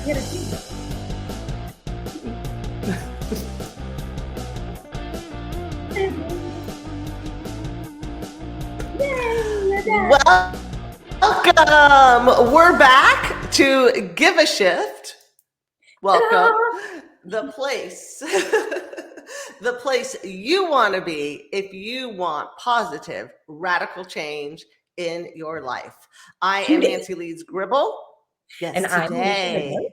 You gotta see. Yay, we're back. Welcome. We're back to Give a Shift. Welcome. Ta-da! The place, the place you want to be if you want positive, radical change in your life. I am Today. Nancy Leeds Gribble. And Yes, I'm Alicia Midler. today.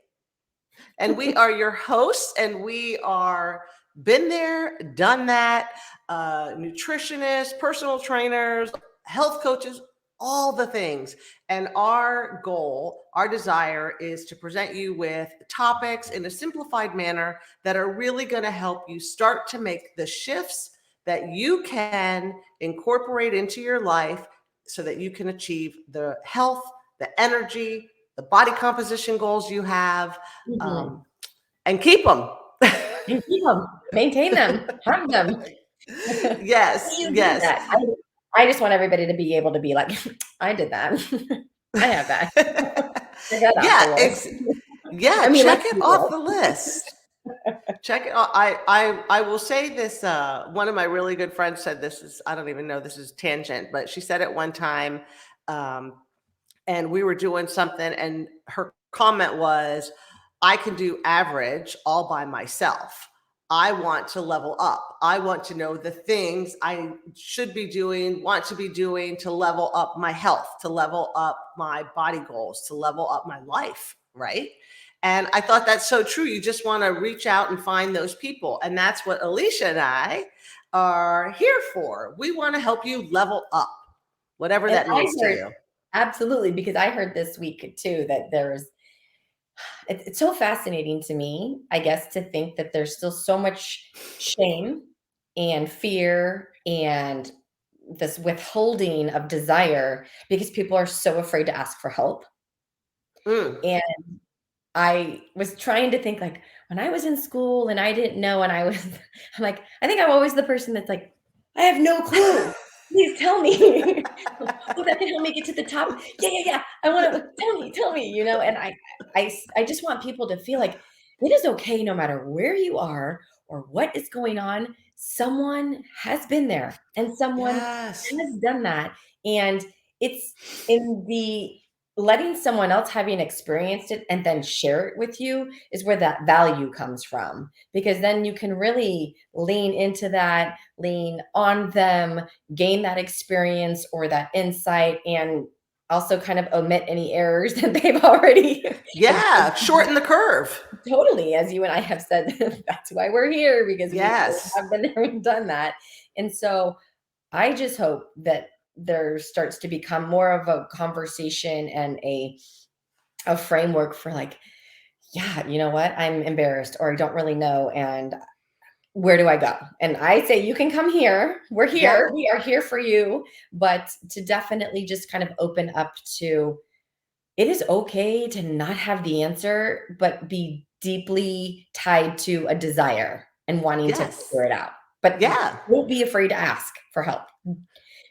And we are your hosts, and we are been there, done that, nutritionists, personal trainers, health coaches, all the things. And our goal, our desire is to present you with topics in a simplified manner that are really going to help you start to make the shifts that you can incorporate into your life so that you can achieve the health, the energy, the body composition goals you have, Mhm. and keep them. And keep them, maintain them, have them. How do Yes, you do yes. that? I just want everybody to be able to be like, I did that. I have that. Check that off the Yeah, list. yeah, I mean, check let's it be off real. the list. Check it out. I will say this. One of my really good friends said this is, I don't even know, this is tangent, but she said it one time. Um, and we were doing something, and her comment was, I can do average all by myself. I want to level up. I want to know the things I should be doing, want to be doing to level up my health, to level up my body goals, to level up my life, right? And I thought that's so true. You just want to reach out and find those people. And that's what Alicia and I are here for. We want to help you level up, whatever And that I means to heard, you. absolutely, because I heard this week too that it's so fascinating to me, I guess, to think that there's still so much shame and fear and this withholding of desire because people are so afraid to ask for help. Mm. And I was trying to think like when I was in school and I didn't know, and I'm like, I think I'm always the person that's like, I have no clue. Please tell me. Oh, that can help me get to the top. Yeah, yeah, yeah. I want to tell me, and I just want people to feel like it is okay no matter where you are or what is going on. Someone has been there and someone Yes. has done that. And it's in the letting someone else having experienced it and then share it with you is where that value comes from, because then you can really lean into that, lean on them, gain that experience or that insight, and also kind of omit any errors that they've already Yeah. Shorten the curve. totally, as you and I have said, that's why we're here, because we Yes. have been there and done that. And so I just hope that there starts to become more of a conversation and a framework for like, yeah, you know what? I'm embarrassed or I don't really know. And where do I go? And I say, you can come here. We're Yeah. here. We are here for you. But to definitely just kind of open up to it is okay to not have the answer, but be deeply tied to a desire and wanting to Yes. figure it out. But Yeah. don't be afraid to ask for help.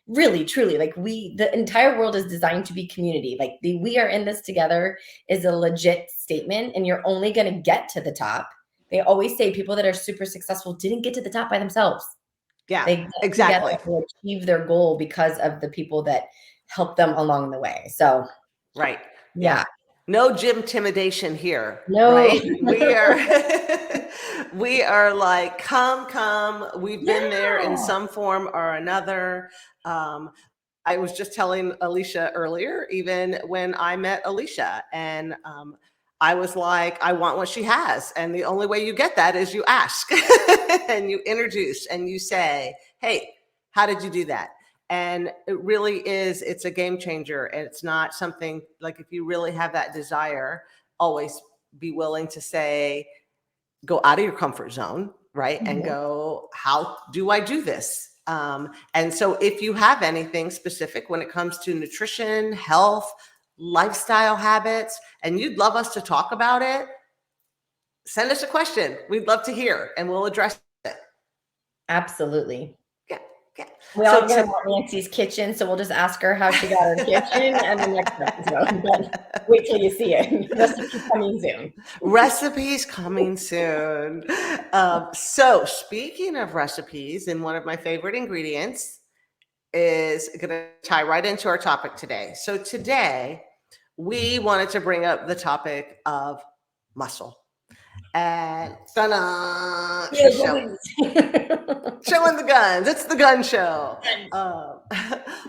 Really, truly, like the entire world is designed to be community. Like the we are in this together is a legit statement, and you're only going to get to the top. They always say people that are super successful didn't get to the top by themselves. Yeah. They get together Exactly. to achieve their goal because of the people that help them along the way. So, Right. Yeah. yeah. No gym intimidation here, No. right? We are we are like, come. We've been there in Yeah. some form or another. Um, I was just telling Alicia earlier, even when I met Alicia, and I was like, I want what she has. And the only way you get that is you ask and you introduce and you say, hey, how did you do that? And it really is, it's a game changer. And it's not something like, if you really have that desire, always be willing to say, go out of your comfort zone, right? And Mhm. go, how do I do this? And so if you have anything specific when it comes to nutrition, health, lifestyle habits, and you'd love us to talk about it, send us a question. We'd love to hear and we'll address it. Absolutely. Yeah. Yeah. We So all gonna want Nancy's kitchen, so we'll just ask her how she got her kitchen and the next episode, but wait till you see it. Recipe coming soon. recipes coming soon. So speaking of recipes, and one of my favorite ingredients is going to tie right into our topic today. So today we wanted to bring up the topic of muscle. And ta-da, Yeah, she's please. showing the guns. It's the gun show. Um,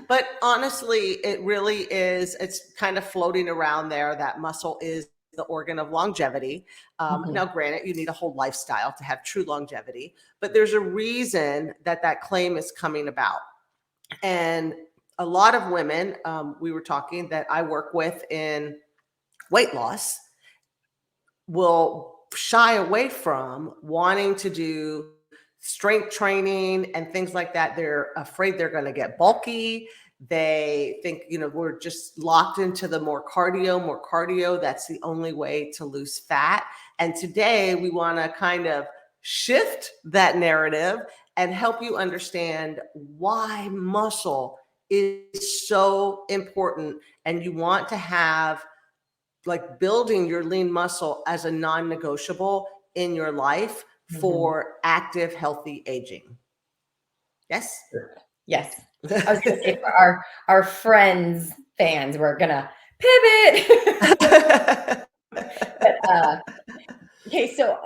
but honestly, it really is. It's kind of floating around there that muscle is the organ of longevity. Mhm, Now, granted, you need a whole lifestyle to have true longevity, but there's a reason that that claim is coming about. And a lot of women, we were talking that I work with in weight loss, will shy away from wanting to do strength training and things like that. They're afraid they're going to get bulky. They think, we're just locked into the more cardio, more cardio. That's the only way to lose fat. And today we want to kind of shift that narrative and help you understand why muscle is so important. And you want to have like building your lean muscle as a non-negotiable in your life mhm. for active, healthy aging. Yes? Yes. I was gonna say for our friends, fans, we're gonna pivot. But, okay, so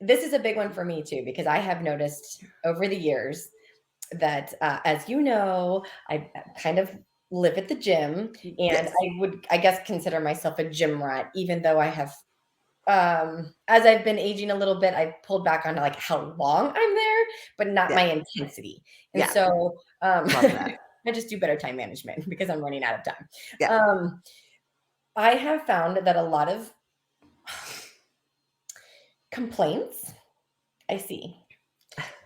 this is a big one for me too, because I have noticed over the years that, as you know, I kind of live at the gym, and Yes. I guess, consider myself a gym rat, even though I have, as I've been aging a little bit, I've pulled back on like how long I'm there, but not Yeah. my intensity. And Yeah. so, Love that. I just do better time management because I'm running out of time. Yeah. I have found that a lot of complaints I see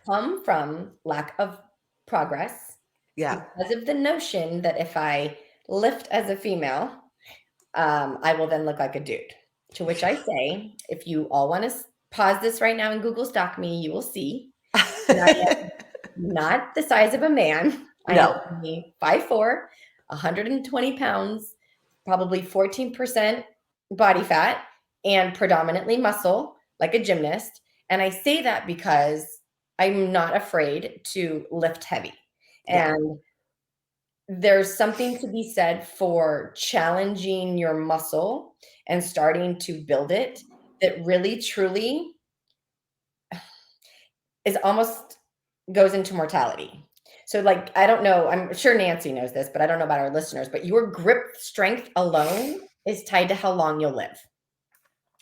come from lack of progress Yeah. because of the notion that if I lift as a female, I will then look like a dude. To which I say, if you all want to pause this right now and Google stalk me, you will see that I am not the size of a man. I am No. only 5'4", 120 pounds, probably 14% body fat, and predominantly muscle, like a gymnast. And I say that because I'm not afraid to lift heavy. Yeah. And there's something to be said for challenging your muscle and starting to build it that really truly is almost goes into mortality. So, like, I don't know, I'm sure Nancy knows this, but I don't know about our listeners, but your grip strength alone is tied to how long you'll live.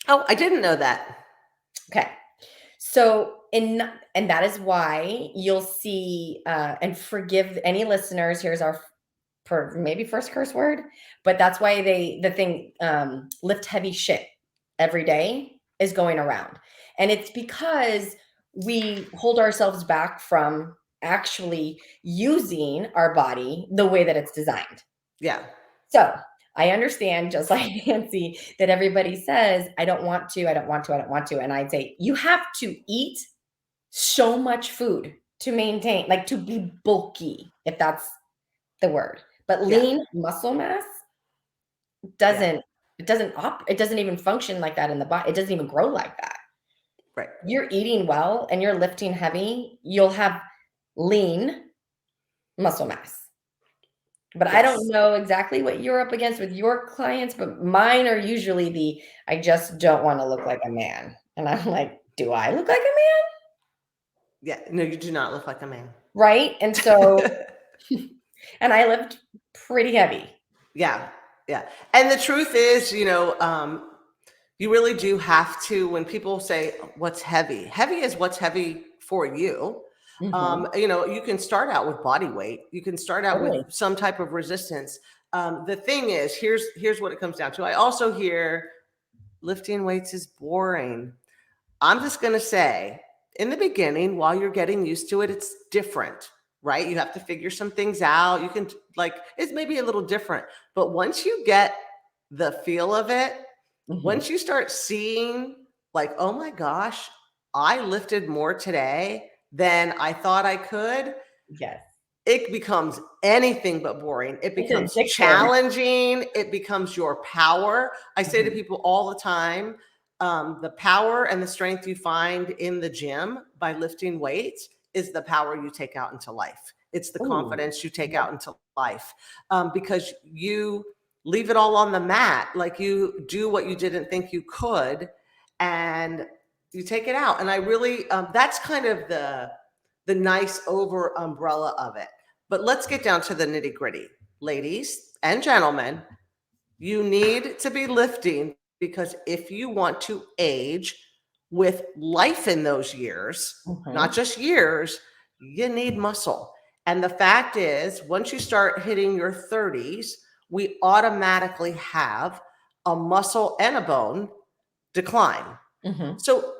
Oh, I didn't know that. Okay. So, and that is why you'll see, and forgive any listeners. Here's our for maybe first curse word, but that's why the thing, lift heavy shit every day is going around. And it's because we hold ourselves back from actually using our body the way that it's designed. Yeah. So I understand, just like Nancy, that everybody says, I don't want to, I don't want to, I don't want to. And I'd say, you have to eat so much food to maintain, like to be bulky, if that's the word. But Yeah. lean muscle mass Yeah. doesn't it doesn't even function like that in the body. It doesn't even grow like that. Right. You're eating well and you're lifting heavy, you'll have lean muscle mass. But I don't Yes. know exactly what you're up against with your clients, but mine are usually I just don't want to look like a man. And I'm like, do I look like a man? Yeah. No, you do not look like a man. Right? And so, and I lift pretty heavy. Yeah. Yeah. And the truth is, you really do have to, when people say what's heavy, heavy is what's heavy for you. Mhm. You can start out with body weight. You can start out with Totally. some type of resistance. The thing is, here's what it comes down to. I also hear lifting weights is boring. I'm just going to say, in the beginning, while you're getting used to it, it's different, right? You have to figure some things out. You can, like, it's maybe a little different. But once you get the feel of it, Mhm. once you start seeing, like, oh my gosh, I lifted more today than I thought I could, Yes. it becomes anything but boring. It It's becomes addictive. challenging. It becomes your power. I say to Mhm. people all the time, the power and the strength you find in the gym by lifting weights is the power you take out into life. It's the Ooh, confidence you take yeah. out into life, because you leave it all on the mat. Like you do what you didn't think you could, and you take it out. And I really, that's kind of the nice over umbrella of it. But let's get down to the nitty gritty. Ladies and gentlemen, you need to be lifting, because if you want to age with life in those years, not Mhm. just years, you need muscle. And the fact is, once you start hitting your 30s, we automatically have a muscle and a bone decline. Mhm. So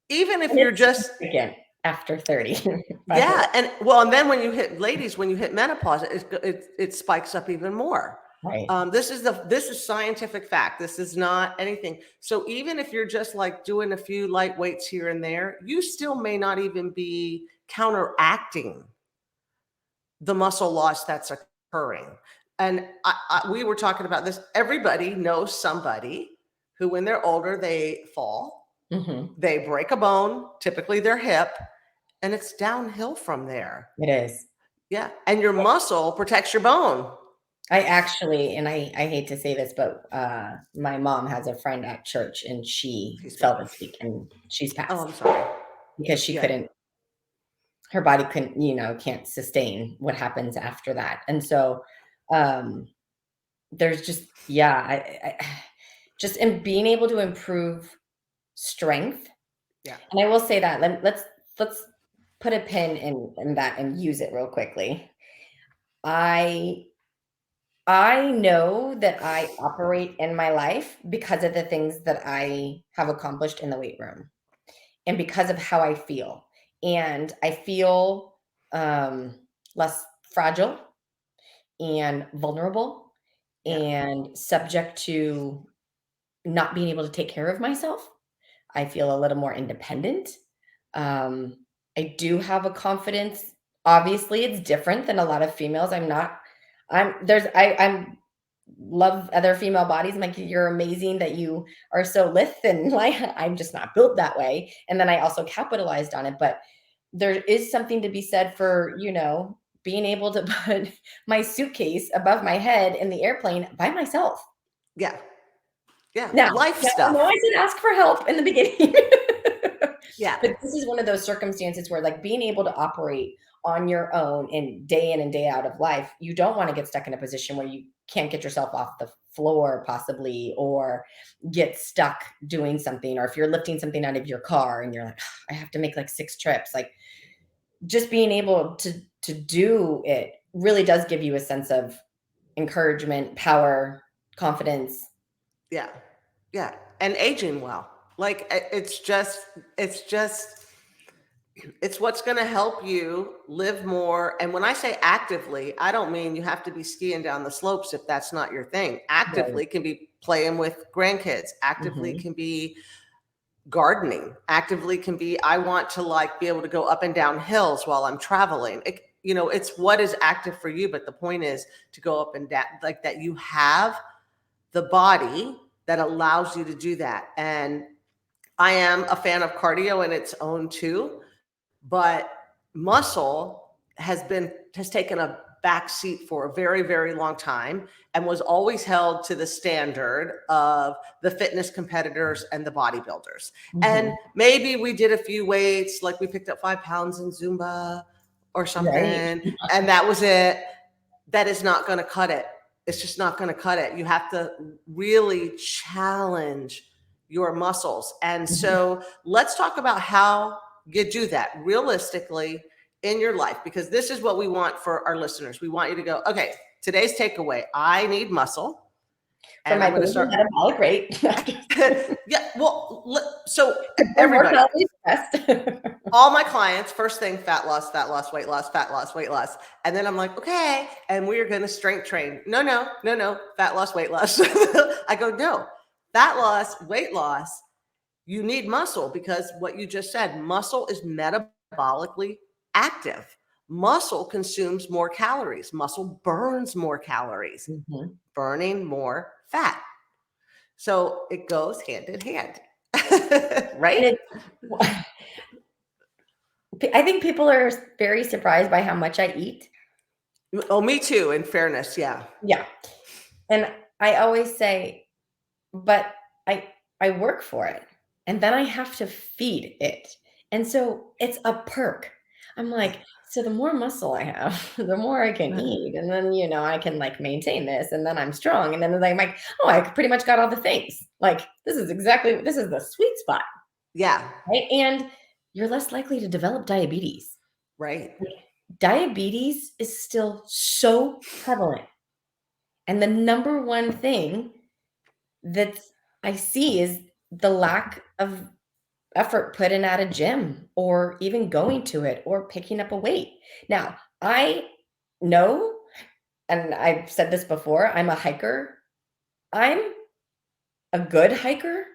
even if And you're it's just, significant after 30, by the way. yeah, and well, and then when you hit, ladies, when you hit menopause, it spikes up even more. Right. This is scientific fact. This is not anything. So even if you're just like doing a few light weights here and there, you still may not even be counteracting the muscle loss that's occurring. And we were talking about this. Everybody knows somebody who, when they're older, they fall, Mhm. they break a bone, typically their hip, and it's downhill from there. It is. Yeah, and your muscle protects your bone. I actually, and I hate to say this, but, my mom has a friend at church, and she Excuse me. fell this week, and she's Oh, passed I'm sorry. because she Yeah, couldn't her body couldn't, can't sustain what happens after that, and so, um, there's just yeah, I just in being able to improve strength, yeah, and I will say that, let's put a pin in that and use it real quickly. I I know that I operate in my life because of the things that I have accomplished in the weight room and because of how I feel. And I feel less fragile and vulnerable yeah, and subject to not being able to take care of myself. I feel a little more independent. Um, I do have a confidence. Obviously, it's different than a lot of females. I'm not. I'm there's. I'm love other female bodies. I'm like, you're amazing that you are so lithe and like I'm just not built that way. And then I also capitalized on it. But there is something to be said for, being able to put my suitcase above my head in the airplane by myself. yeah, yeah. Life Now I know I stuff. did ask for help in the beginning. Yeah, But this is one of those circumstances where, like, being able to operate on your own in and day out of life, you don't wanna get stuck in a position where you can't get yourself off the floor possibly, or get stuck doing something, or if you're lifting something out of your car and you're like, "I have to make, like, 6 trips," like, just being able to do it really does give you a sense of encouragement, power, confidence. yeah, yeah. And aging well. Like it's just, it's what's going to help you live more. And when I say actively, I don't mean you have to be skiing down the slopes if that's not your thing. Right. Actively can be playing with grandkids. Actively Mhm. can be gardening. Actively can be, I want to like be able to go up and down hills while I'm traveling. It's what is active for you. But the point is to go up and down, like that you have the body that allows you to do that. And I am a fan of cardio in its own too, but muscle has taken a back seat for a very, very long time and was always held to the standard of the fitness competitors and the bodybuilders. And Mhm. maybe we did a few weights, like we picked up 5 pounds in Zumba or Right. something, and that was it. That is not going to cut it. It's just not going to cut it. You have to really challenge your muscles. And Mhm. so let's talk about how you do that realistically in your life, because this is what we want for our listeners. We want you to go, okay, today's takeaway, I need muscle, For and I'm my going to basal start. metabolic rate. Yeah, well, so For everybody, mortality test. all my clients, first thing, fat loss, weight loss, fat loss, weight loss. And then I'm like, okay, and we are going to strength train. No, no, no, no, fat loss, weight loss. I go, no, fat loss, weight loss. You need muscle, because what you just said, muscle is metabolically active. Muscle consumes more calories. Muscle burns more calories, Mhm. burning more fat. So it goes hand in hand, right? And it's I think people are very surprised by how much I eat. Oh, me too, in fairness, yeah. Yeah. And I always say, but I I work for it, and then I have to feed it. And so it's a perk. I'm Yeah. like, so the more muscle I have, the more I can eat, and then, I can, like, maintain this, and then I'm strong, and then I'm like, "Oh, I pretty much got all the things." Like, this is the sweet spot, Yeah, right? And you're less likely to develop diabetes. right. Like, diabetes is still so prevalent, and the number one thing that I see is the lack of effort put in at a gym or even going to it or picking up a weight. Now, I know, and I've said this before, I'm a hiker. I'm a good hiker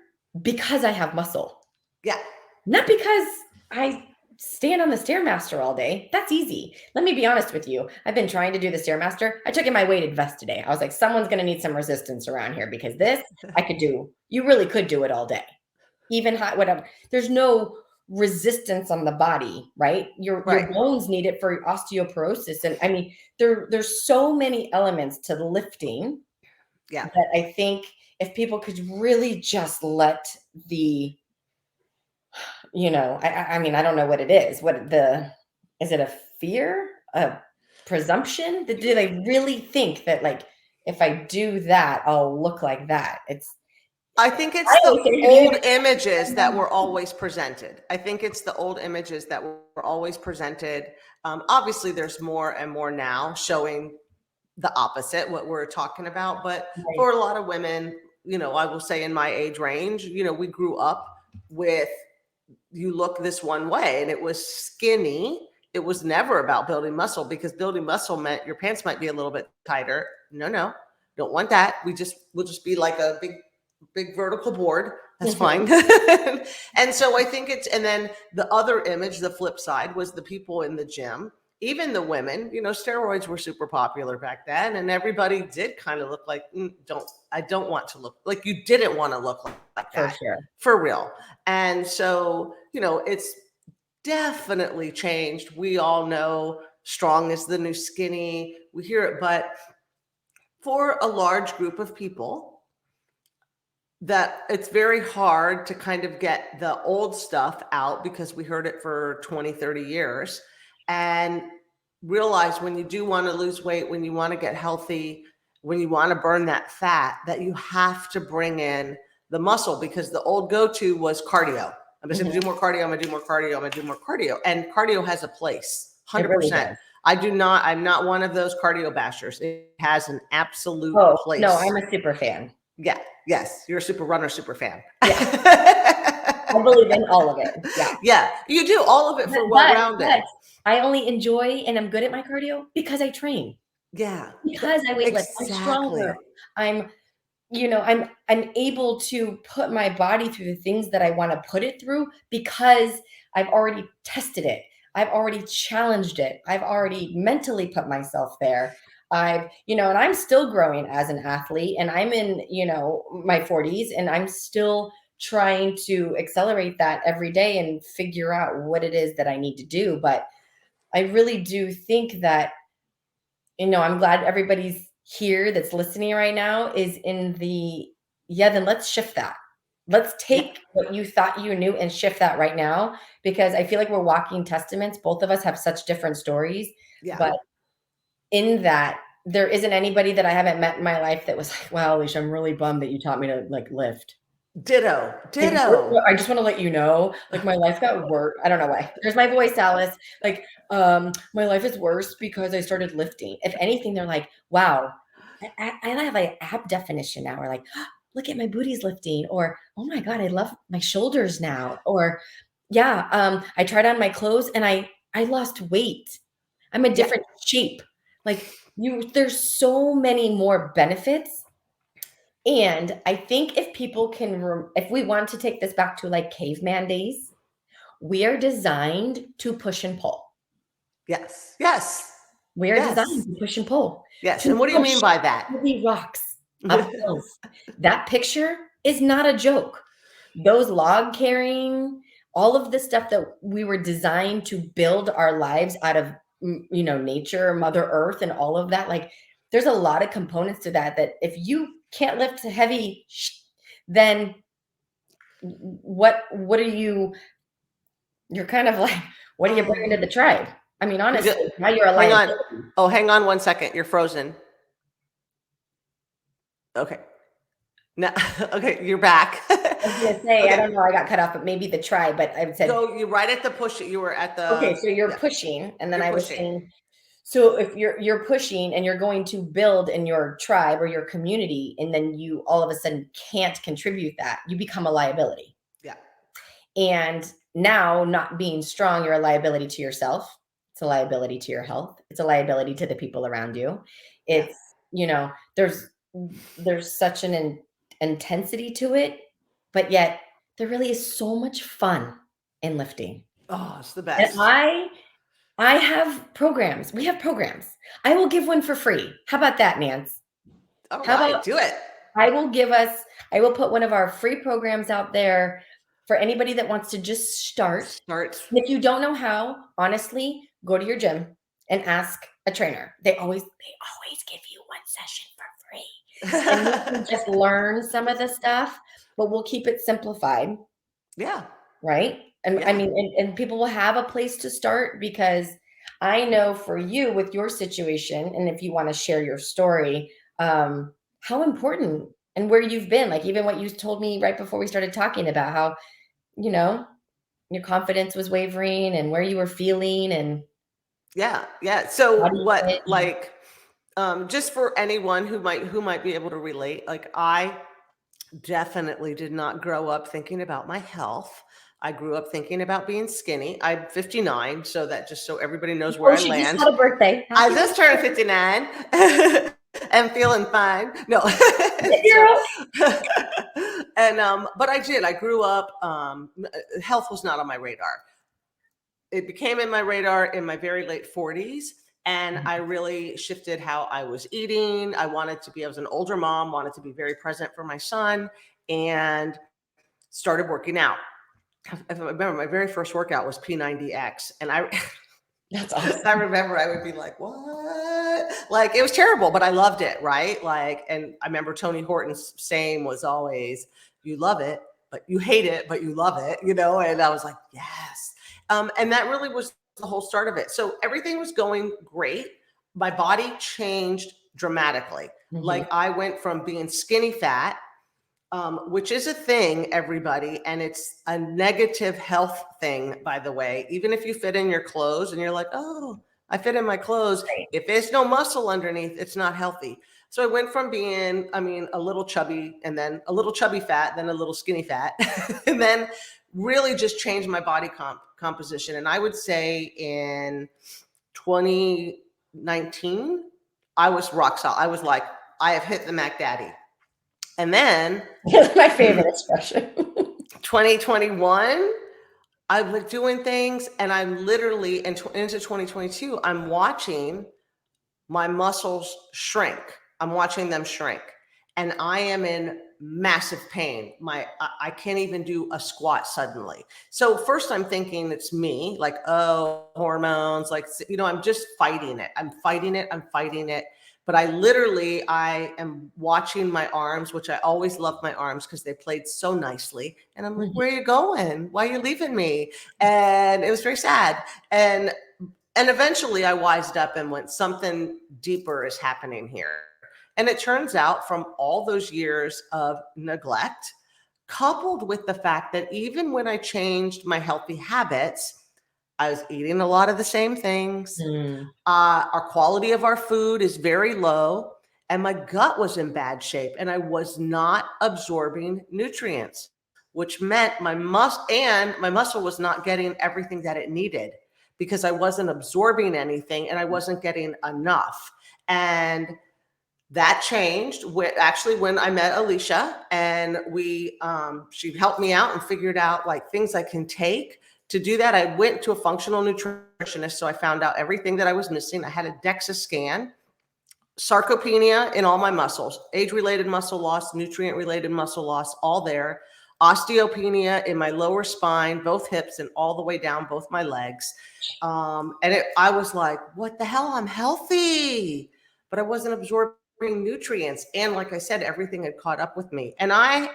because I have muscle, Yeah. not because I stand on the Stairmaster all day. That's easy. Let me be honest with you. I've been trying to do the Stairmaster. I took in my weighted vest today. I was like, someone's going to need some resistance around here because this I could do. You really could do it all day. Even high, whatever. There's no resistance on the body, right? Your Right. bones need it for osteoporosis, and I mean, there's so many elements to lifting Yeah. that I think if people could really just let the, I mean, I don't know what it is. What the is it a fear, a presumption? Do they really think that like if I do that, I'll look like that? I think I it's the always say, have you old even images that were always presented. I think it's the old images that were always presented. Obviously, there's more and more now showing the opposite, what we're talking about. But right, for a lot of women, I will say in my age range, we grew up with you look this one way and it was skinny. It was never about building muscle because building muscle meant your pants might be a little bit tighter. No, no, don't want that. We'll just be like a big vertical board. That's mhm, fine. And so I think and then the other image, the flip side was the people in the gym, even the women, steroids were super popular back then. And everybody did kind of look like, I don't want to look like you didn't want to look like for that sure. for real. And so, it's definitely changed. We all know strong is the new skinny. We hear it, but for a large group of people, that it's very hard to kind of get the old stuff out because we heard it for 20, 30 years and realize when you do want to lose weight, when you want to get healthy, when you want to burn that fat, that you have to bring in the muscle because the old go-to was cardio. I'm just going to Mhm. do more cardio. I'm going to do more cardio. I'm going to do more cardio. And cardio has a place, It really 100%. does. I'm not one of those cardio bashers. It has an absolute Oh, no, place. I'm a super fan. Yeah. Yes. You're a super runner, super fan. Yeah, I believe in all of it. Yeah. Yeah. You do all of it But for but well-rounded. but I only enjoy and I'm good at my cardio because I train, Yeah. because I weight lift. I'm stronger. Exactly. I'm I'm able to put my body through the things that I wanna put it through because I've already tested it. I've already challenged it. I've already mentally put myself there. And I'm still growing as an athlete and I'm in, my 40s and I'm still trying to accelerate that every day and figure out what it is that I need to do. But I really do think that, I'm glad everybody's here that's listening right now is in the, yeah, then let's shift that. Let's Yeah. take what you thought you knew and shift that right now because I feel like we're walking testaments. Both of us have such different stories, Yeah. but in that, there isn't anybody that I haven't met in my life that was like, "Wow, Alicia, I'm really bummed that you taught me to, like, lift." Ditto. Like, Ditto. I just wanna let you know, like, my life got worse. I don't know why. There's my voice, Alice. Like, "My life is worse because I started lifting." If anything, they're like, "Wow, I have, like, ab definition now," or like, "Look at my booty's lifting," or, "Oh my god, I love my shoulders now," or, "Yeah, I tried on my clothes and I lost weight. I'm a Yeah. different shape." Like, there's so many more benefits, and I think if people can if we want to take this back to, like, caveman days, we are designed to push and pull. Yes. Yes. We are designed Yes. to push and pull, Yes. to And what do you mean push by that? heavy rocks up hills. That picture is not a joke. Those log carrying, all of the stuff that we were designed to build our lives out of, nature, Mother Earth, and all of that. Like, there's a lot of components to that. That if you can't lift heavy, then what are you? You're kind of like, what are you bringing to Oh, the tribe? I mean, you honestly, just now you're a hang on. liability. Oh, hang on 1 second. You're frozen. Okay. No, okay, you're back. I was gonna say, I Okay, don't know, I got cut off, but maybe the tribe, but I said, go. You right at the push. You were at okay, the, so you're yeah. pushing, and then You're I was pushing. saying, so if you're pushing and you're going to build in your tribe or your community, and then you all of a sudden can't contribute that, you become a liability. Yeah. And now, not being strong, you're a liability to yourself. It's a liability to your health. It's a liability to the people around you. Yeah. It's, there's such an intensity to it, but yet there really is so much fun in lifting. Oh, it's the And best. I have programs. We have programs. I will give one for free. How about that, Nance? All How right, about do it. I will put one of our free programs out there for anybody that wants to just start. Start. And if you don't know how, honestly, go to your gym and ask a trainer. They always give you one session for free. And you can just learn some of the stuff, but we'll keep it simplified, Yeah. right? And I Yeah. mean, and people will have a place to start, because I know for you with your situation, and if you want to share your story, how important and where you've been, like even what you told me right before we started talking about how, you know, your confidence was wavering and where you were feeling and Yeah. Yeah. So body what, fit. like, just for anyone who might be able to relate, like I definitely did not grow up thinking about my health. I grew up thinking about being skinny. I'm 59, so that just so everybody knows where Oh, I she just land. had a birthday. I Happy just turned birthday, 59 and feeling fine. No. So, girl. and but I did. I grew up, health was not on my radar. It became in my radar in my very late 40s. And I really shifted how I was eating. I was an older mom, wanted to be very present for my son, and started working out. I remember my very first workout was P90X. And That's I awesome. remember I would be like, what? Like, it was terrible, but I loved it, right? Like, and I remember Tony Horton's saying was always, you love it, but you hate it, but you love it, And I was like, yes. And that really was the whole start of it. So everything was going great. My body changed dramatically. Mhm. Like, I went from being skinny fat, which is a thing, everybody, and it's a negative health thing, by the way. Even if you fit in your clothes and you're like, oh, I fit in my clothes, Right. if there's no muscle underneath, it's not healthy. So I went from being, a little chubby, and then a little chubby fat, then a little skinny fat, and then really just changed my body composition. And I would say in 2019, I was rock solid. I was like, I have hit the Mac Daddy. And then That's my favorite expression. 2021, I'm like doing things, and I'm literally into 2022, I'm watching my muscles shrink. I'm watching them shrink, and I am in massive pain. I can't even do a squat suddenly. So first I'm thinking it's me, like, oh, hormones, like, I'm just fighting it. I'm fighting it. I'm fighting it. But I am watching my arms, which I always loved my arms because they played so nicely. And I'm like, Mhm. where are you going? Why are you leaving me? And it was very sad. And eventually I wised up and went, something deeper is happening here. And it turns out, from all those years of neglect, coupled with the fact that even when I changed my healthy habits, I was eating a lot of the same things. Mm. Our quality of our food is very low, and my gut was in bad shape, and I was not absorbing nutrients, which meant my muscle was not getting everything that it needed because I wasn't absorbing anything and I wasn't getting enough. And that changed when I met Alicia, and she helped me out and figured out like things I can take to do that, I went to a functional nutritionist. So I found out everything that I was missing. I had a DEXA scan, sarcopenia in all my muscles, age-related muscle loss, nutrient-related muscle loss, all there. Osteopenia in my lower spine, both hips, and all the way down both my legs. I was like, what the hell? I'm healthy, but I wasn't absorbing nutrients. And like I said, everything had caught up with me. And I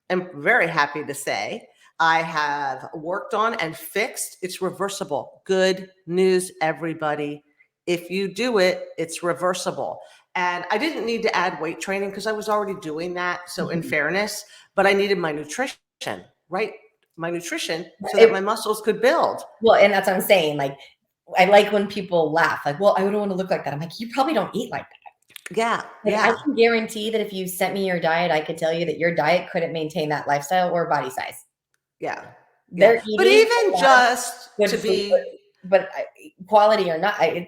am very happy to say I have worked on and fixed. It's reversible. Good news, everybody. If you do it, it's reversible. And I didn't need to add weight training because I was already doing that. So in fairness, but I needed my nutrition, right? My nutrition so that my muscles could build. Well, and that's what I'm saying. Like, I like when people laugh, like, well, I don't want to look like that. I'm like, you probably don't eat like that. Yeah. Like, Yeah. I can guarantee that if you sent me your diet, I could tell you that your diet couldn't maintain that lifestyle or body size. Yeah. They're But eating even just good to food, be, but quality or not, you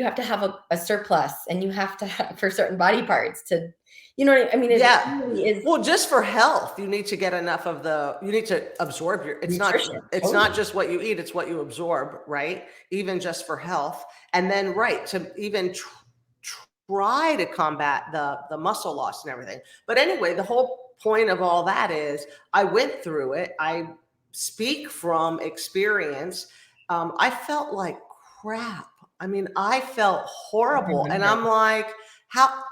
have to have a surplus, and you have to have for certain body parts to, you know what I mean? It yeah. really is Well, just for health, you need to get enough of you need to absorb it's nutrition. not just what you eat, it's what you absorb, right? Even just for health. And then, right, to even try to combat the muscle loss and everything. But anyway, the whole point of all that is I went through it. I speak from experience. I felt like crap. I mean, I felt horrible. And I'm like, how?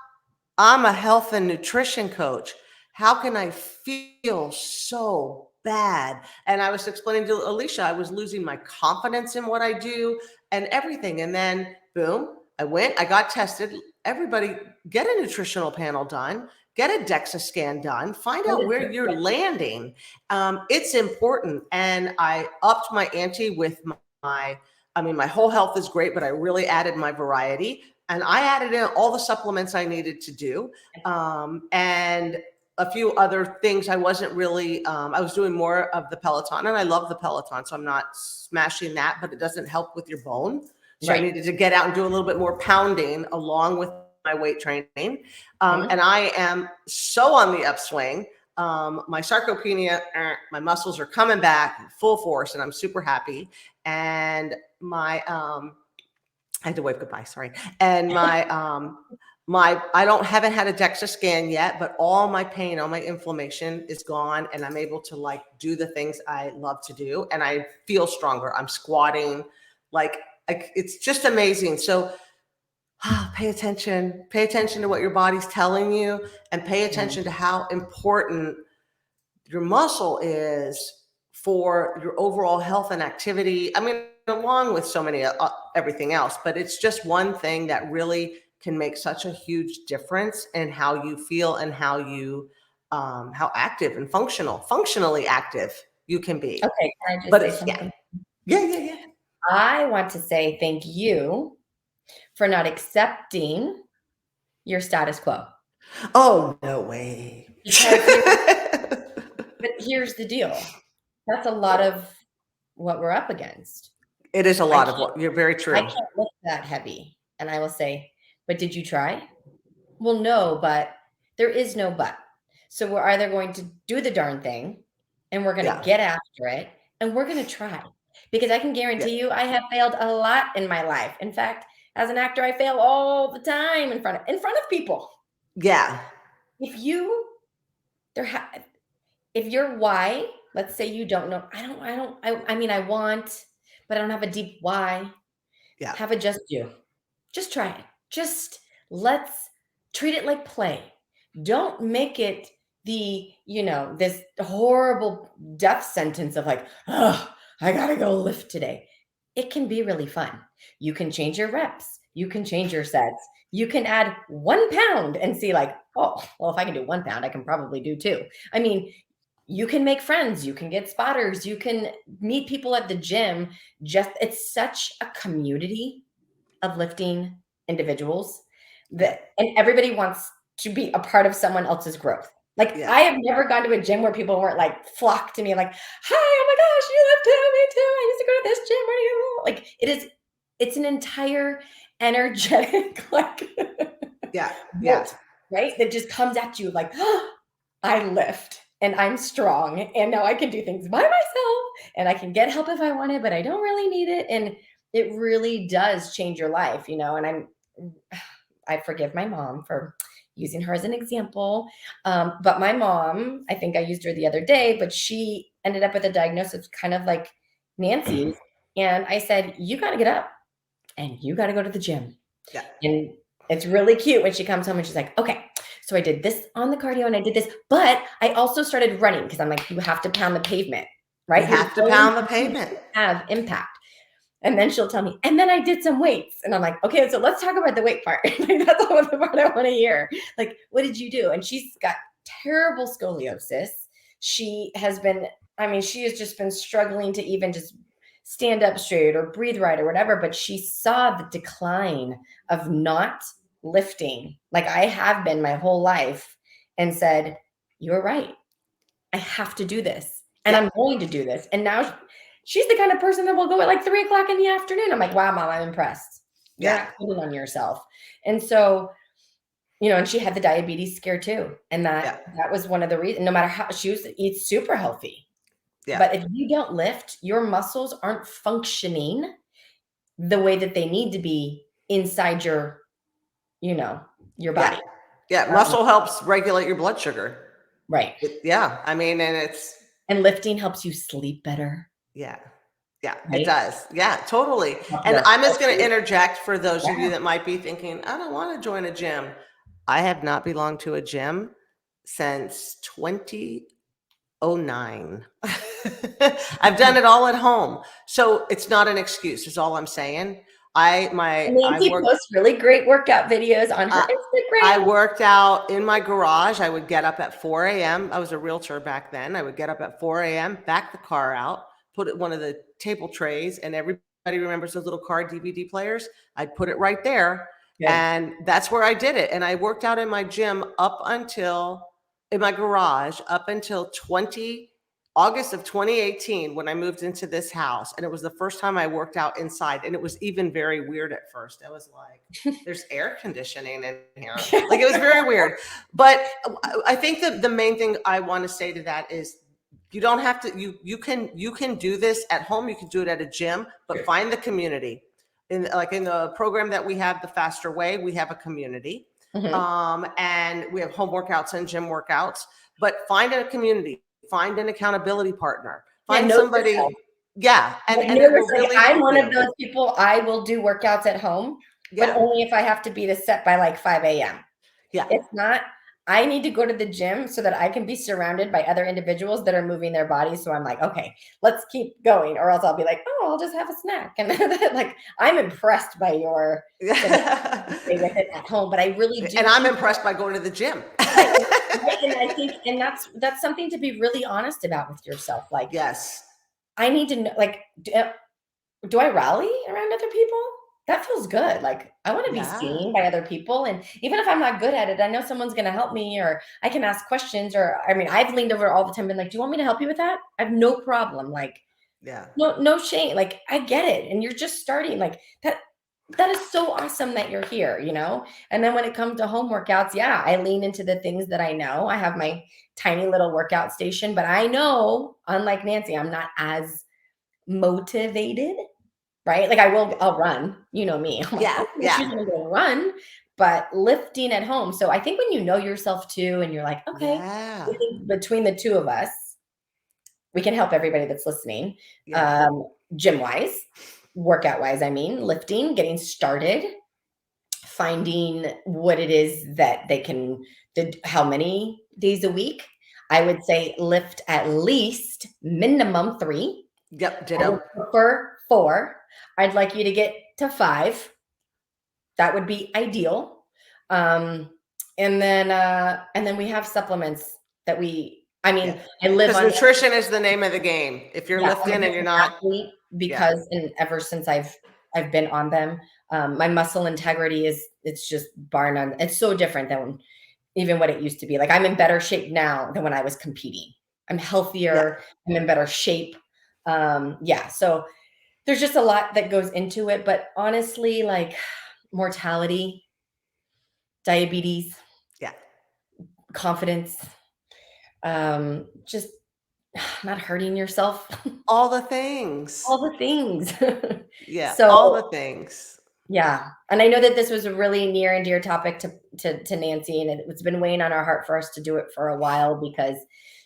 I'm a health and nutrition coach. How can I feel so bad? And I was explaining to Alicia, I was losing my confidence in what I do and everything. And then boom, I got tested. Everybody get a nutritional panel done, get a DEXA scan done, find out where you're landing. It's important. And I upped my ante with my whole health is great, but I really added my variety. And I added in all the supplements I needed to do. And a few other things I wasn't really, I was doing more of the Peloton, and I love the Peloton. So I'm not smashing that, but it doesn't help with your bone. So I needed to get out and do a little bit more pounding along with my weight training. And I am so on the upswing. My sarcopenia, my muscles are coming back full force, and I'm super happy. And my, I had to wave goodbye, sorry. And haven't had a DEXA scan yet, but all my pain, all my inflammation is gone, and I'm able to like do the things I love to do, and I feel stronger. I'm squatting, it's just amazing. So pay attention to what your body's telling you, and pay attention to how important your muscle is for your overall health and activity. I mean, along with so many everything else, but it's just one thing that really can make such a huge difference in how you feel and how you how active and functionally active you can be. Okay, can I just But say it's something? yeah. I want to say thank you for not accepting your status quo. Oh, no way. Because here's the deal. That's a lot of what we're up against. It is a lot of what you're very true. I can't lift that heavy. And I will say, but did you try? Well, no, but there is no but. So we're either going to do the darn thing, and we're going to get after it, and we're going to try. Because I can guarantee you, I have failed a lot in my life. In fact, as an actor, I fail all the time in front of people. Yeah. If your why, let's say you don't know, I want, but I don't have a deep why. Yeah. Have it just do. Just try it. Just let's treat it like play. Don't make it this horrible death sentence of like, oh, I gotta go lift today. It can be really fun. You can change your reps. You can change your sets. You can add 1 pound and see like, oh, well, if I can do 1 pound, I can probably do 2. I mean, you can make friends. You can get spotters. You can meet people at the gym. It's such a community of lifting individuals and everybody wants to be a part of someone else's growth. Like I have never gone to a gym where people weren't like flock to me like, hi, oh my gosh, you lift too, me too. I used to go to this gym. Where do you go? Like it's an entire energetic yeah. Right? That just comes at you like, oh, I lift. and I'm strong, and now I can do things by myself, and I can get help if I want it, but I don't really need it. And it really does change your life, and I forgive my mom for using her as an example. But my mom, I think I used her the other day, but she ended up with a diagnosis kind of like Nancy's. And I said, you got to get up and you got to go to the gym. Yeah. And it's really cute when she comes home and she's like, okay, so I did this on the cardio and I did this, but I also started running because I'm like, you have to pound the pavement, You right? have to pound the pavement. Have impact. And then she'll tell me, and then I did some weights. And I'm like, okay, so let's talk about the weight part. Like, that's all the part I want to hear. Like, what did you do? And she's got terrible scoliosis. She has been, I mean, she has just been struggling to even just stand up straight or breathe right or whatever. But she saw the decline of not lifting like I have been my whole life and said, you're right. I have to do this. And Yeah. I'm going to do this. And now she's the kind of person that will go at like 3 o'clock in the afternoon. I'm like, wow, mom, I'm impressed. You're Yeah. not kidding on yourself. And so, and she had the diabetes scare too. And Yeah. that was one of the reasons, no matter how she eats super healthy. Yeah. But if you don't lift, your muscles aren't functioning the way that they need to be inside your body. Yeah. Muscle helps regulate your blood sugar. Right. Yeah. I mean, and it's. And lifting helps you sleep better. Yeah. Yeah, right? it does. Yeah, totally. Help And your I'm just going to heart interject for those of you Yeah. that might be thinking, I don't want to join a gym. I have not belonged to a gym since 2009. I've done it all at home. So it's not an excuse, is all I'm saying. I Nancy worked. posts really great workout videos on her I Instagram. worked out in my garage. I would get up at 4 a.m. I was a realtor back then. I would get up at 4 a.m., back the car out, put it one of the table trays, and everybody remembers those little car DVD players. I'd put it right there. Good. And that's where I did it. And I worked out in my gym in my garage up until August of 2018 when I moved into this house. And it was the first time I worked out inside. And it was even very weird at first. I was like, there's air conditioning in here. Like, it was very weird. But I think that the main thing I want to say to that is you don't have to, you can do this at home. You can do it at a gym, but find the community. In the program that we have, The Faster Way, we have a community. And we have home workouts and gym workouts, but find a community. Find an accountability partner. Find somebody. Yeah. And it will really I'm one of those people, I will do workouts at home, but only if I have to be to set by like 5 a.m. Yeah. If not, I need to go to the gym so that I can be surrounded by other individuals that are moving their bodies. So I'm like, okay, let's keep going. Or else I'll be like, oh, I'll just have a snack. And like, I'm impressed by your stay with it at home, but I really do. And I'm impressed by going to the gym. Right. And I think, and that's something to be really honest about with yourself. Like, yes, I need to know, like, do I rally around other people? That feels good. Like, I want to be seen by other people. And even if I'm not good at it, I know someone's going to help me, or I can ask questions, or, I mean, I've leaned over all the time and been like, do you want me to help you with that? I have no problem. Like, no shame. Like, I get it. And you're just starting like that. That is so awesome that you're here, And then when it comes to home workouts, yeah, I lean into the things that I know. I have my tiny little workout station, but I know, unlike Nancy, I'm not as motivated, right? Like, I'll run, you know me. I'm like, she's gonna go run, but lifting at home. So I think when you know yourself too, and you're like, okay, I think between the two of us, we can help everybody that's listening. Gym wise, workout wise, I mean, lifting, getting started, finding what it is that they can, how many days a week. I would say lift at least minimum 3. Yep, I ditto. would prefer 4. I'd like you to get to 5. That would be ideal. And then we have supplements that I live on nutrition is the name of the game. If you're lifting and you're not, because and ever since I've been on them, my muscle integrity it's just bar none. It's so different than even what it used to be. Like, I'm in better shape now than when I was competing. I'm healthier. I'm in better shape. So there's just a lot that goes into it, but honestly, like, mortality, diabetes, confidence, just not hurting yourself, All the things. all the things. Yeah, all So the things. yeah, and I know that this was a really near and dear topic to Nancy, and it's been weighing on our heart for us to do it for a while because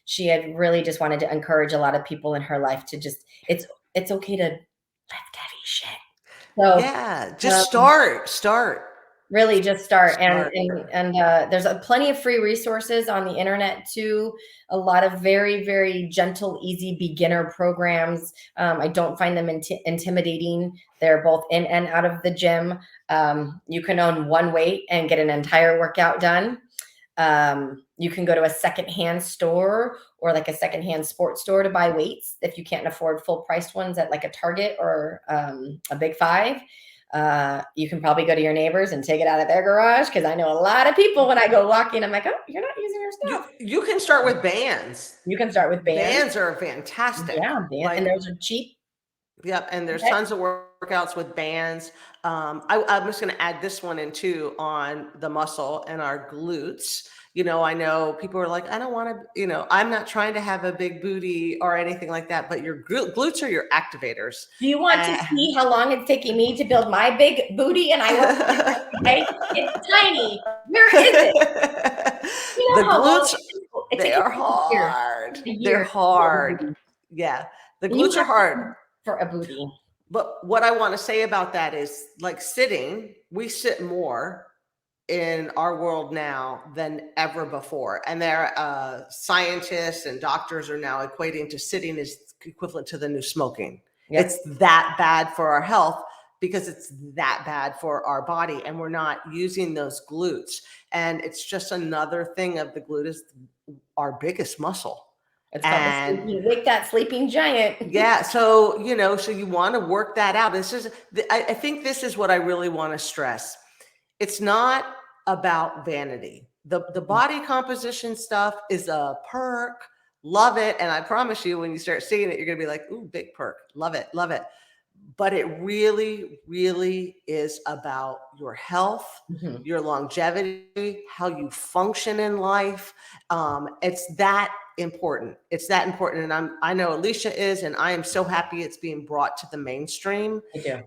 she had really just wanted to encourage a lot of people in her life to just it's okay to lift heavy shit. So Yeah, just um, start, really just start start. there's plenty of free resources on the internet too, a lot of very very gentle easy beginner programs. I don't find them intimidating. They're both in and out of the gym. You can own one weight and get an entire workout done. You can go to a secondhand store or like a secondhand sports store to buy weights if you can't afford full priced ones at like a Target or a Big Five. You can probably go to your neighbors and take it out of their garage because I know a lot of people when I go walking, I'm like, oh, you're not using your You stuff. you can start with bands. You can start with bands. Bands are fantastic. Yeah, and Like, those are cheap. yep, and there's Okay. tons of workouts with bands. I'm just going to add this one in too on the muscle and our glutes. I know people are like, I don't want to, I'm not trying to have a big booty or anything like that, but your glutes are your activators. Do you want to see how long it's taking me to build my big booty and I work on it every day? It's tiny. Where is it? You The know how long glutes, it they takes are me hard. a They're year to build a hard. booty. Yeah, the And you glutes are have to hard. work for a booty. But what I want to say about that is, like, sitting, we sit more in our world now than ever before. And there, scientists and doctors are now equating to sitting is equivalent to the new smoking. Yep, It's that bad for our health because it's that bad for our body, and we're not using those glutes. And it's just another thing of the glute is our biggest muscle. it's called the And sleeping. Wake that sleeping giant. yeah, so so you want to work that out. This is, I think this is what I really want to stress. It's not about vanity. The body composition stuff is a perk. Love it. And I promise you, when you start seeing it, you're gonna be like, ooh, big perk. Love it, love it. But it really, really is about your health, Mhm. your longevity, how you function in life. It's that important. It's that important. And I know Alicia is, and I am so happy it's being brought to the mainstream. I do.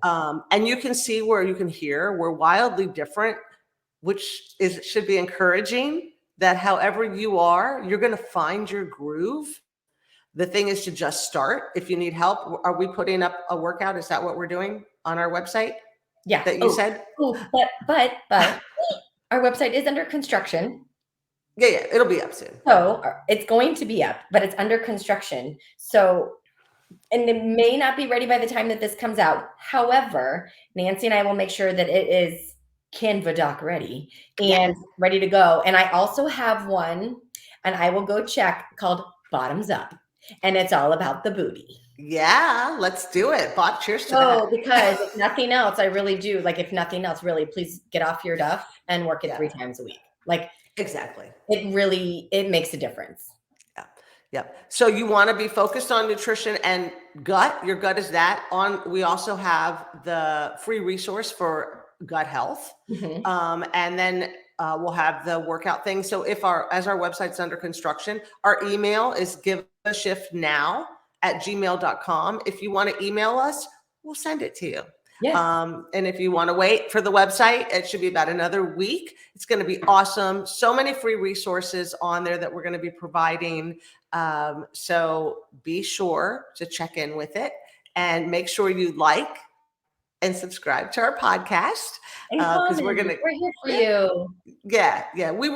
And you can see where you can hear we're wildly different, which should be encouraging. That however you are, you're going to find your groove. The thing is to just start. If you need help, are we putting up a workout? Is that what we're doing on our website Yeah. that you said? But our website is under construction. Yeah, yeah, it'll be up soon. So it's going to be up, but it's under construction. So, and it may not be ready by the time that this comes out. However, Nancy and I will make sure that it is Canva doc ready Yeah, and ready to go. And I also have one, and I will go check called Bottoms Up. And it's all about the booty. yeah, let's do it. Bob, cheers to Oh, that. because if nothing else, I really do. Like, if nothing else, really, please get off your duff and work it Yeah, 3 times a week. Like, exactly. it makes a difference. Yeah. Yeah. So you want to be focused on nutrition and gut. Your gut is that on. We also have the free resource for gut health. Mhm. And then we'll have the workout thing. So as our website's under construction, our email is giveashiftnow@gmail.com. If you want to email us, we'll send it to you. Yes. And if you want to wait for the website, it should be about another week. It's going to be awesome. So many free resources on there that we're going to be providing. So be sure to check in with it and make sure you like and subscribe to our podcast And because comment. we're going to, We're here for yeah, you. yeah. We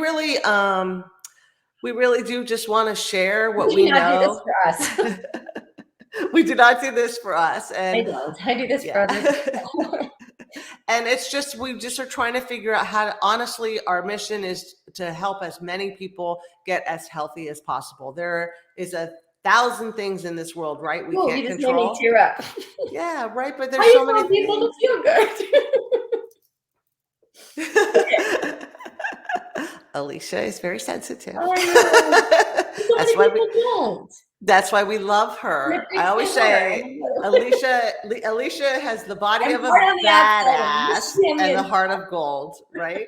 really do just want to share what We we do not do this know. for us. We do not do this for us. I And don't. I do this for yeah. other people. And it's just, we just are trying to figure out how to, honestly, our mission is to help as many people get as healthy as possible. There is 1,000 things in this world, right? We Oh, can't you just made me control. tear up. Yeah, right. But I there's so just many want people to things. feel good. Alicia is very sensitive. I know. So That's many why people don't. that's why we love And it her. I breaks always my heart. say Alicia has the body I'm of a hard on the outside and badass mushy on the and the inside. heart of gold, right?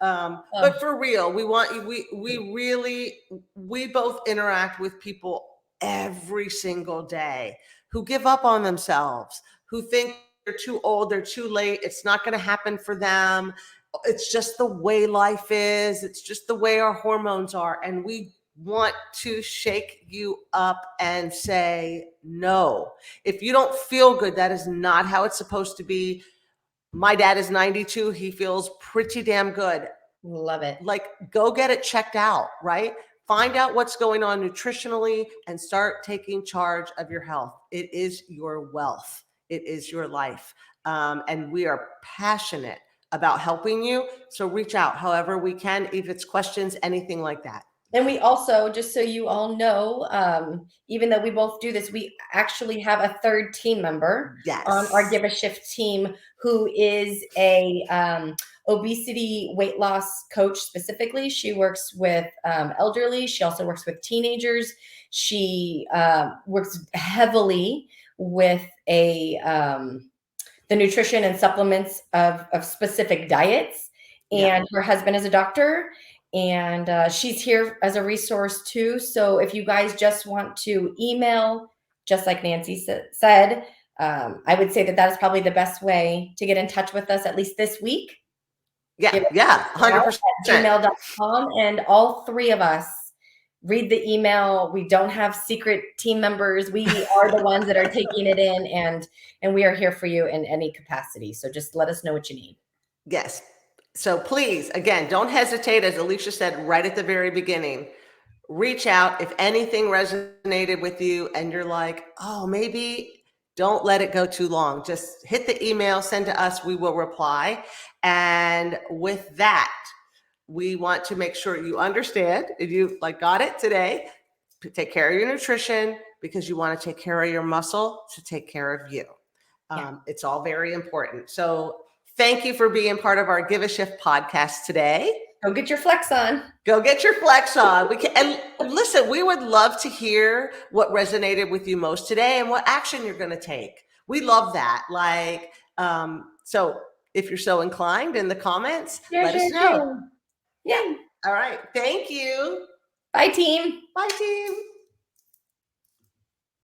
But for real, we want you, we really, we both interact with people every single day who give up on themselves, who think they're too old, they're too late, it's not going to happen for them. It's just the way life is. It's just the way our hormones are. And we want to shake you up and say, no, if you don't feel good, that is not how it's supposed to be. My dad is 92. He feels pretty damn good. Love it. Like, go get it checked out, right? Find out what's going on nutritionally and start taking charge of your health. It is your wealth. It is your life. And we are passionate about helping you. So reach out however we can, if it's questions, anything like that. And we also, just so you all know, even though we both do this, we actually have a third team member on our Yes. Give a Shift team who is a obesity weight loss coach specifically. She works with elderly. She also works with teenagers. She works heavily with the nutrition and supplements of specific diets. Yeah. And her husband is a doctor, and she's here as a resource too. So if you guys just want to email, just like Nancy said, I would say that that is probably the best way to get in touch with us, at least this week. Yeah. Give us Yeah. a shout 100%. at gmail.com, and all three of us read the email. We don't have secret team members. We are the ones that are taking it in, and we are here for you in any capacity. So just let us know what you need. Yes. So please, again, don't hesitate. As Alicia said right at the very beginning, reach out if anything resonated with you and you're like, oh, maybe, don't let it go too long. Just hit the email, send to us, we will reply. And with that, we want to make sure you understand, if you got it today, take care of your nutrition because you want to take care of your muscle to take care of you. It's all very important. So thank you for being part of our Give a Shift podcast today. Go get your flex on. Go get your flex on. And listen, we would love to hear what resonated with you most today and what action you're going to take. We love that. So if you're so inclined, in the comments, let us know. Yeah. All right. Thank you. Bye, team. Bye, team.